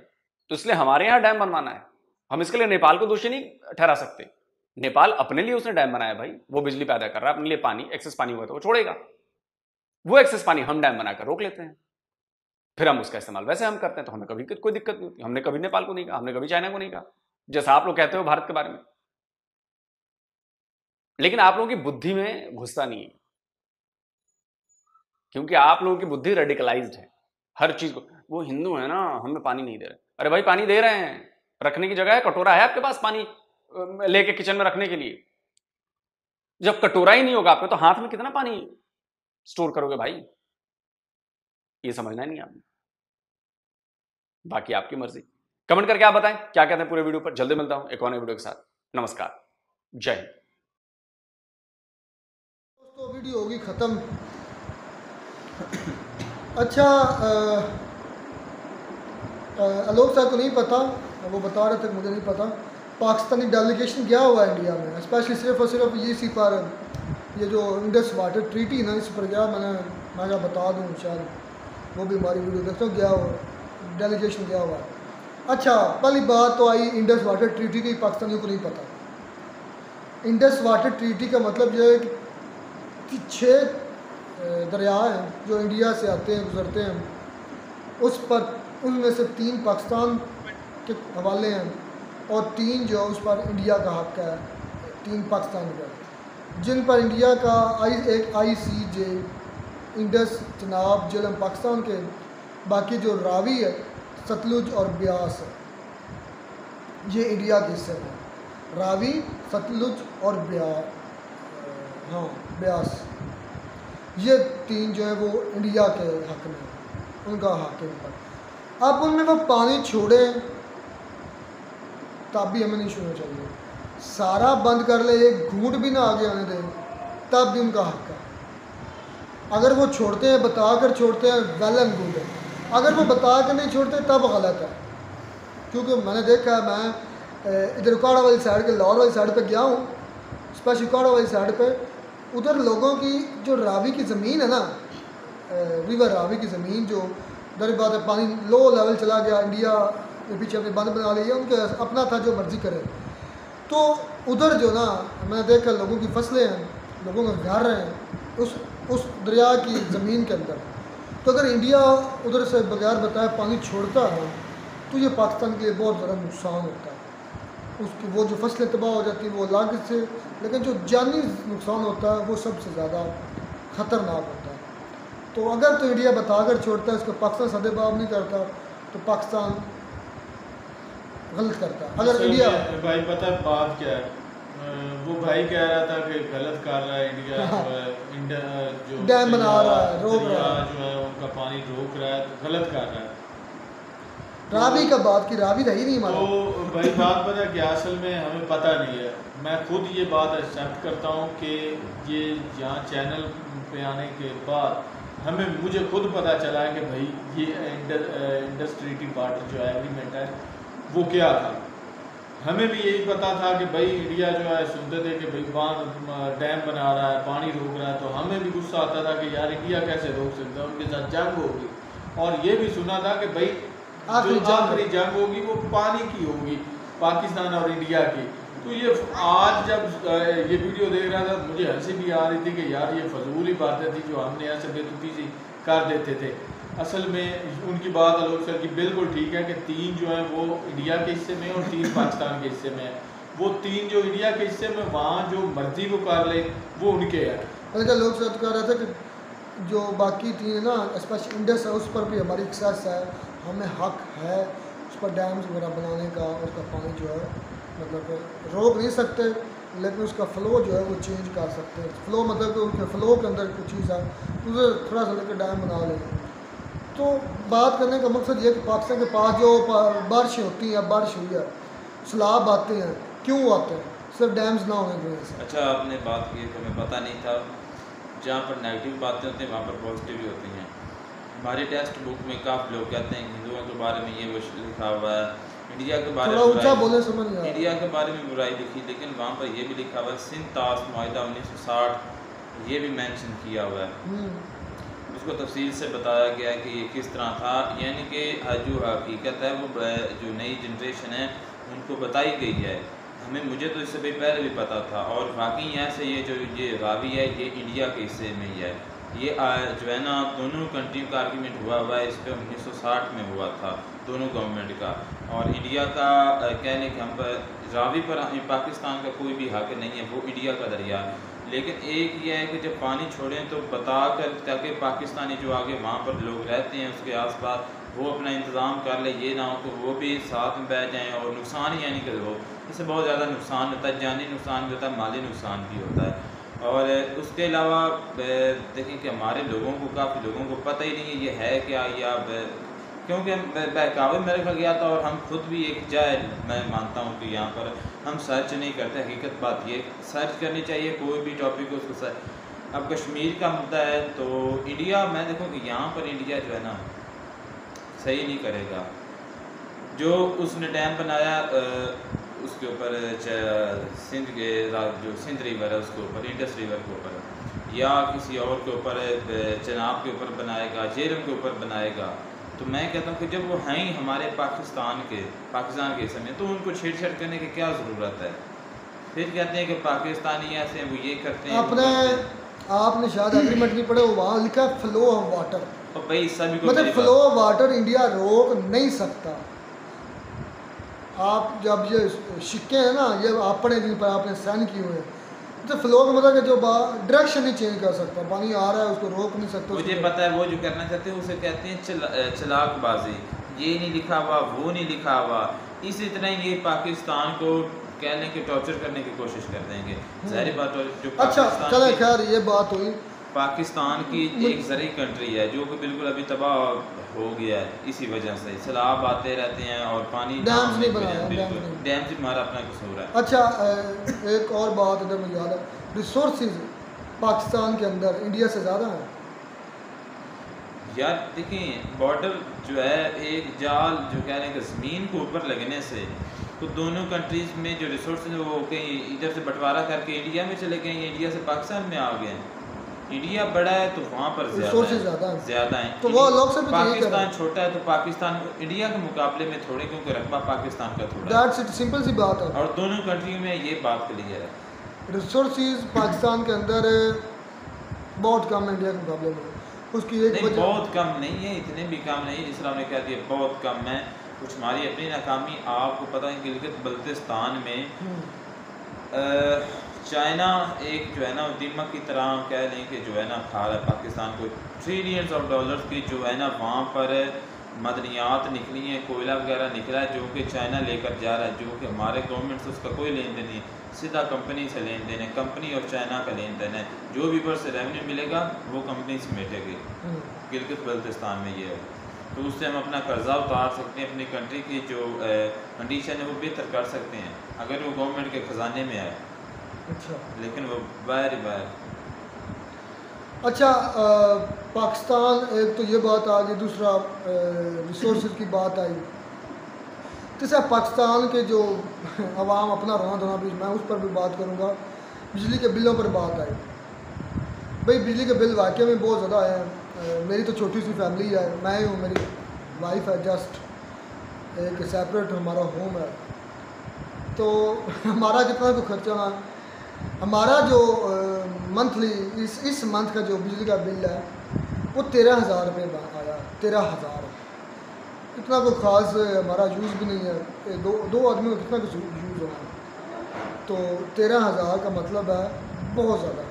तो इसलिए हमारे यहां डैम बनवाना है। हम इसके लिए नेपाल को दोषी नहीं ठहरा सकते। नेपाल अपने लिए उसने डैम बनाया भाई, वो बिजली पैदा कर रहा है अपने लिए, पानी एक्सेस पानी हुआ तो वो छोड़ेगा। वो एक्सेस पानी हम डैम बनाकर रोक लेते हैं, फिर हम उसका इस्तेमाल वैसे हम करते हैं। तो हमें कभी कोई दिक्कत नहीं होती। हमने कभी नेपाल को नहीं कहा, हमने कभी चाइना को नहीं कहा, जैसा आप लोग कहते हो भारत के बारे में। लेकिन आप लोगों की बुद्धि में घुसता नहीं है, क्योंकि आप लोगों की बुद्धि रेडिकलाइज्ड है हर चीज को। वो हिंदू है ना, हमें पानी नहीं दे रहे। अरे भाई पानी दे रहे हैं, रखने की जगह है, कटोरा है आपके पास पानी लेके किचन में रखने के लिए। जब कटोरा ही नहीं होगा आपके, तो हाथ में कितना पानी स्टोर करोगे भाई? ये समझना नहीं आपने। बाकी आपकी मर्जी। कमेंट करके आप बताएं क्या कहते हैं पूरे वीडियो पर। जल्दी मिलता हूं एक और नए वीडियो के साथ। नमस्कार, जय हिंद। दोस्तों वीडियो होगी ख़त्म। अच्छा, आलोक साहब को नहीं पता, वो बता रहे थे, मुझे नहीं पता। पाकिस्तानी डेलीगेशन गया हुआ है इंडिया में, स्पेशली सिर्फ और सिर्फ इसी पर, ये जो इंडस वाटर ट्रीटी ना, इस पर गया। मैं क्या बता दूँ, शायद वो भी हमारी वीडियो देखते हो, गया हुआ डेलीगेशन गया हुआ है। अच्छा, पहली बात तो आई इंडस वाटर ट्रीटी की, पाकिस्तानियों को नहीं पता। इंडस वाटर ट्रीटी का मतलब यह है कि 6 दरिया हैं जो इंडिया से आते हैं, गुजरते हैं। उस पर उनमें से 3 पाकिस्तान के हवाले हैं और 3 जो उस पर इंडिया का हक है, 3 पाकिस्तान का, जिन पर इंडिया का एक ICJ इंडस, चनाब, झेलम पाकिस्तान के। बाकी जो रावी है, सतलुज और ब्यास है, ये इंडिया के हिस्से हैं। रावी, सतलुज और हाँ ब्यास, ये 3 जो है वो इंडिया के हक में, उनका हक है ऊपर। अब उनमें वो पानी छोड़े तब भी हमें नहीं छोड़ना चाहिए, सारा बंद कर ले, एक घूंट भी ना आगे आने दें, तब भी उनका हक है। अगर वो छोड़ते हैं, बता कर छोड़ते हैं, वेल एंड गुड है। अगर वो बता कर नहीं छोड़ते तब गलत है, क्योंकि मैंने देखा है, मैं इधर उकाड़ा वाली साइड के, लाहौर वाली साइड पे गया हूँ, स्पेशली उकाड़ा वाली साइड पे, उधर लोगों की जो रावी की ज़मीन है ना, रिवर रावी की ज़मीन, जो दरी बात है, पानी लो लेवल चला गया, इंडिया के पीछे अपनी बंद बना ली है, उनके अपना था जो मर्ज़ी करे। तो उधर जो ना मैंने देखा लोगों की फसलें हैं, लोगों के घर हैं उस दरिया की ज़मीन के अंदर। तो अगर इंडिया उधर से बगैर बताए पानी छोड़ता है तो ये पाकिस्तान के लिए बहुत ज़्यादा नुकसान होता है। उसकी वो जो फसलें तबाह हो जाती हैं वो अलग से, लेकिन जो जानी नुकसान होता है वो सबसे ज़्यादा ख़तरनाक होता है। तो अगर तो इंडिया बताकर छोड़ता है, इसको पाकिस्तान सदेबाब नहीं करता, तो पाकिस्तान गलत करता है। अगर इंडिया भाई पता है बात क्या है, वो भाई कह रहा था कि गलत कर रहा है इंडिया, जो डैम बना रहा है, रोक रहा है, जो है उनका पानी रोक रहा है, तो गलत कर रहा है। रावी का बात की, रावी रही नहीं हमारा। तो भाई बात पता क्या, असल में हमें पता नहीं है। मैं खुद ये बात एक्सेप्ट करता हूँ कि ये यहाँ चैनल पे आने के बाद मुझे खुद पता चला है कि भाई ये इंडस्ट्री वाटर जो एग्रीमेंट है वो क्या था। हमें भी यही पता था कि भाई इंडिया जो है, सुनते थे कि भाई बांध डैम बना रहा है, पानी रोक रहा है, तो हमें भी गुस्सा आता था कि यार इंडिया कैसे रोक सकता है, उनके साथ जंग होगी। और ये भी सुना था कि भाई आखिरी जंग होगी वो पानी की होगी, पाकिस्तान और इंडिया की। तो ये आज जब ये वीडियो देख रहा था मुझे हंसी भी आ रही थी कि यार ये फजूल ही बातें थी जो हमने ऐसे बेतुकी सी कर देते थे। असल में उनकी बात आलोक सर की बिल्कुल ठीक है कि 3 जो है वो इंडिया के हिस्से में और 3 पाकिस्तान के हिस्से में है। वो 3 जो इंडिया के हिस्से में, वहाँ जो मर्जी वो कर ले वो उनके है। बल्कि लोग सर कह रहे थे कि जो बाकी 3 है ना, स्पेशली इंडस है, उस पर भी हमारी एक्सेस है, हमें हक है उस पर डैम्स वगैरह बनाने का। उसका पानी जो है मतलब रोक नहीं सकते, लेकिन उसका फ़्लो जो है वो चेंज कर सकते हैं। फ़्लो मतलब कि उनके फ़्लो के अंदर कुछ चीज़ है, उसे थोड़ा सा लेकर डैम बना लेंगे। तो बात करने का मकसद ये कि पाकिस्तान के पास जो बारिश होती है, बारिश हुई है, सैलाब आते हैं, क्यों आते हैं? सिर्फ डैम्स ना होने की वजह से। अच्छा, आपने बात की तो हमें पता नहीं था, जहाँ पर नेगेटिव बातें होती हैं वहाँ पर पॉजिटिव भी होती हैं। हमारे टेक्स्ट बुक में काफ़ी लोग कहते हैं हिंदुओं के बारे में ये वो लिखा हुआ है, इंडिया के बारे में ऊंचा बोले समझ नहीं आ रहा। इंडिया के बारे में बुराई लिखी, लेकिन वहाँ पर ये भी लिखा हुआ है सिंध ताश माहिदा 1960, ये भी मेंशन किया हुआ है। उसको तफसील से बताया गया है कि ये किस तरह था, यानी कि जो हकीकत है वो जो नई जनरेशन है उनको बताई गई है। मुझे तो इससे पहले भी पता था, और बाकी यहाँ से ये रावी है ये इंडिया के हिस्से में ही है। ये जो है ना दोनों कंट्री का आर्गूमेंट हुआ है, इस पर 1960 में हुआ था दोनों गवर्नमेंट का और इंडिया का। कहने कि हम पर रावी पर पाकिस्तान का कोई भी हक नहीं है, वो इंडिया का दरिया है। लेकिन एक ये है कि जब पानी छोड़ें तो बता कर, ताकि पाकिस्तानी जो आगे वहाँ पर लोग रहते हैं उसके आसपास वो अपना इंतज़ाम कर ले, ये ना हो कि वो भी साथ में बैठ जाएँ और नुकसान ही यानी कि हो। इससे बहुत ज़्यादा नुकसान होता है, जानी नुकसान भी होता है, माली नुकसान भी होता है। और उसके अलावा देखें कि हमारे लोगों को, काफ़ी लोगों को पता ही नहीं है ये है क्या, या क्योंकि बहकावे मेरे को गया था और हम खुद भी एक जाए, मैं मानता हूँ कि यहाँ पर हम सर्च नहीं करते। हकीकत बात ये सर्च करनी चाहिए कोई भी टॉपिक हो उसको सर्च। अब कश्मीर का मुद्दा है तो इंडिया, मैं देखूँ कि यहाँ पर इंडिया जो है ना सही नहीं करेगा। जो उसने डैम बनाया उसके ऊपर सिंध के जो सिंध रिवर है उसके ऊपर, इंडस रिवर के ऊपर, या किसी और के ऊपर, चनाब के ऊपर बनाएगा, जेरम के ऊपर बनाएगा, तो मैं कहता हूँ कि जब वो हैं ही हमारे पाकिस्तान के समय, तो उनको छेड़छाड़ करने की क्या ज़रूरत है? फिर कहते हैं कि पाकिस्तानी ऐसे हैं, वो ये करते हैं। आपने शायद एग्रीमेंट नहीं पढ़े, वहाँ लिखा फ्लो ऑफ वाटर, तो भाई सभी को मतलब फ्लो ऑफ वाटर इंडिया रोक नहीं सकता। आप जब ये सिक्के हैं ना, ये अपने दिन पर आपने साइन किए हुए हैं, तो फ्लो का मतलब कि जो डायरेक्शन नहीं चेंज कर सकता, पानी आ रहा है उसको रोक नहीं सकता। मुझे पता है वो जो करना चाहते हैं उसे कहते हैं चलाकबाजी, ये नहीं लिखा हुआ वो नहीं लिखा हुआ। इसी तरह ये पाकिस्तान को कह लें कि टॉर्चर करने की कोशिश कर देंगे। ज़ाहिर बात है जो अच्छा चले खैर ये बात हुई। पाकिस्तान की एक ज़री कंट्री है जो कि बिल्कुल अभी तबाह हो गया है इसी वजह से, सैलाब आते रहते हैं और पानी डैम्स नहीं बनाया, बिल्कुल डैम से हमारा अपना कसूर है। अच्छा एक और बात इधर मुझे याद है, रिसोर्सेज पाकिस्तान के अंदर इंडिया से ज़्यादा है यार। देखें बॉर्डर जो है एक जाल जो कह रहे हैं कि ज़मीन को ऊपर लगने से तो दोनों कंट्रीज़ में जो रिसोर्स वो कहीं इधर से बंटवारा करके इंडिया में चले गए, इंडिया से पाकिस्तान में आ गए। इंडिया बड़ा है तो वहाँ पर ज़्यादा है, तो वो लोग सब पाकिस्तान छोटा है तो पाकिस्तान इंडिया के मुकाबले में थोड़े, क्योंकि रकबा पाकिस्तान का थोड़ा है। सिंपल सी बात है और दोनों कंट्री में ये बात क्लियर है। रिसोर्सेज पाकिस्तान के अंदर बहुत कम है इंडिया के मुकाबले में। उसकी एक नहीं बहुत कम नहीं है, इतने भी कम नहीं जिस तरह हमने कह दिया बहुत कम है। कुछ हमारी अपनी नाकामी आपको पता है गिलगित बल्तिस्तान में चाइना एक जो है ना दीमक की तरह कह लें कि जो है ना खा रहा है पाकिस्तान को, $ट्रिलियंस ऑफ डॉलर्स की जो है ना वहाँ पर मदनियात निकली हैं, कोयला वगैरह निकला है जो कि चाइना लेकर जा रहा है, जो कि हमारे गवर्नमेंट से उसका कोई लेन देन नहीं, सीधा कंपनी से लेन देन है, कंपनी और चाइना का लेन देन है। जो भी ऊपर से रेवेन्यू मिलेगा वो कंपनी समेटेगी। गिलगित बल्तिस्तान में ये है, तो उससे हम अपना कर्जा उतार सकते हैं, अपनी कंट्री की जो कंडीशन है वो बेहतर कर सकते हैं अगर वो गवर्नमेंट के ख़जाने में आए। अच्छा लेकिन वो बाहर ही बाहर। अच्छा पाकिस्तान एक तो ये बात आ गई, दूसरा रिसोर्सेज की बात आई। जैसे पाकिस्तान के जो अवाम अपना रोना धोना भी, मैं उस पर भी बात करूँगा। बिजली के बिलों पर बात आई भाई, बिजली के बिल वाकई में बहुत ज़्यादा है। मेरी तो छोटी सी फैमिली है, मैं हूँ, मेरी वाइफ है, जस्ट एक सेपरेट हमारा होम है। तो हमारा कितना को खर्चा ना, हमारा जो मंथली इस मंथ का जो बिजली का बिल है वो 13,000 रुपये आया। 13,000 इतना कोई ख़ास हमारा यूज़ भी नहीं है, दो आदमी को कितना कुछ यूज़ होना है, तो 13,000 का मतलब है बहुत ज़्यादा।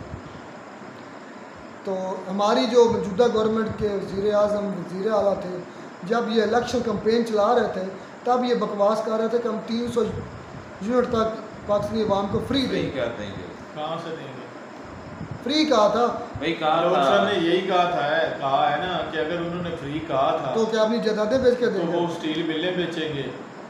तो हमारी जो मौजूदा गवर्नमेंट के वज़ीर आज़म वज़ीर आला थे, जब ये इलेक्शन कैंपेन चला रहे थे तब ये बकवास कर रहे थे कि हम 300 यूनिट तक पाकिस्तानी अवाम को फ्री देंगे। कहाँ से देंगे? फ्री कहा था भाई, कहा ने यही कहा है ना कि अगर उन्होंने फ्री कहा था तो क्या अपनी जायदादें बेच के देंगे? तो वो स्टील मिलें बेचेंगे?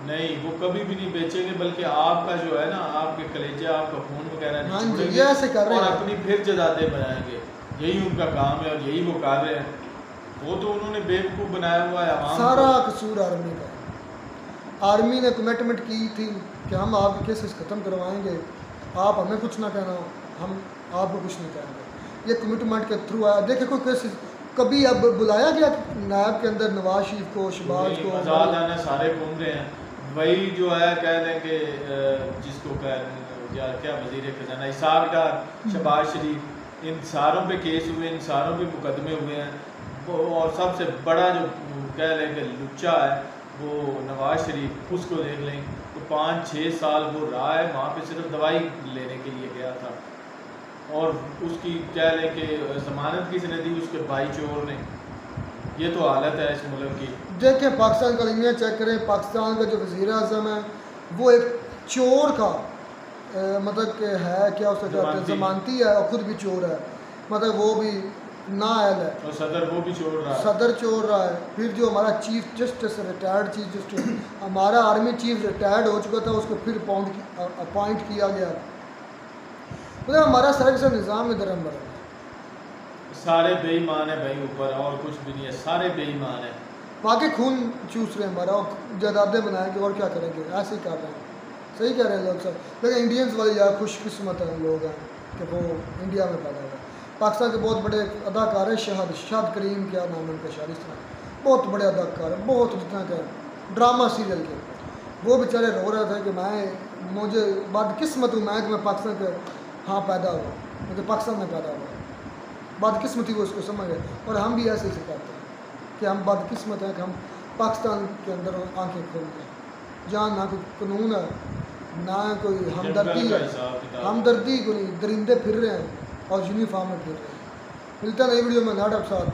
नहीं, वो कभी भी नहीं बेचेंगे, बल्कि आपका जो है ना आपके कलेजे आपका खून वगैरह नहीं ऐसे कर रहे हैं और अपनी फिर जायदादें बनाएंगे। यही उनका काम है और यही वो कर रहे हैं। वो तो उन्होंने बेवकूफ़ बनाया हुआ है। सारा कसूर आर्मी का। आर्मी ने कमिटमेंट की थी कि हम आपके केसेस ख़त्म करवाएंगे, आप हमें कुछ ना कहना, हम आपको कुछ नहीं कहेंगे। ये कमिटमेंट के थ्रू आया। देखिए कोई केसेस कभी अब बुलाया गया नायब के अंदर नवाज शरीफ को, शहबाज को, मजाल आना सारे घूम रहे हैं। वही जो है कह दें कि जिसको क्या वज़ीर ख़जाना इसाक डार, शहबाज शरीफ, इन सारों पे केस हुए, इन सारों पे मुकदमे हुए हैं। और सबसे बड़ा जो कह लें कि लुच्चा है वो नवाज शरीफ, उसको देख लें तो 5-6 साल वो रहा है वहाँ पे, सिर्फ दवाई लेने के लिए गया था और उसकी कह लें कि ज़मानत किसी ने दी, उसके भाई चोर ने। ये तो हालत है इस मुल्क की। देखें पाकिस्तान का लिमिया चेक करें, पाकिस्तान का जो वज़ीर आज़म है वो एक चोर का मतलब कि है क्या उसका कहते हैं, ज़मानती है और ख़ुद भी चोर है, मतलब वो भी नाअहल है। और सदर वो भी चोर रहा है, सदर चोर रहा है। फिर जो हमारा chief justice, retired chief justice, हमारा आर्मी चीफ रिटायर्ड हो चुका था, उसको फिर अपॉइंट किया गया। मतलब हमारा सड़क से निज़ाम में दरम बरम है। सारे बेईमान है भाई ऊपर, और कुछ भी नहीं है, सारे बेईमान है। बाकी खून चूस रहे हैं हमारा और जायदादें बनाएंगे और क्या करेंगे, ऐसे ही कर रहे हैं। सही कह रहे हैं लोग सब, लेकिन इंडियंस वाले यार खुशकिस्मत हैं लोग हैं कि वो इंडिया में पैदा हुए। पाकिस्तान के बहुत बड़े अदाकार हैं, शाहद करीम, क्या नाम है उनका, शारिस्तान, बहुत बड़े अदाकार हैं, बहुत जितना क्या ड्रामा सीरियल के, वो बेचारे रो रहे थे कि मुझे बदकिस्मत हूँ मैं पाकिस्तान के हाँ पैदा हुआ, मुझे पाकिस्तान में पैदा हुआ। बदकिस्मती वो उसको समझ गए। और हम भी ऐसे ही सिखाते हैं कि हम बदकिस्मत हैं कि हम पाकिस्तान के अंदर आँखें खोल हैं, जहाँ ना कोई कानून है ना कोई हमदर्दी है, हमदर्दी को नहीं, दरिंदे फिर रहे हैं और यूनिफॉर्म में फिर रहे हैं। मिलता नई वीडियो में नाटक साथ।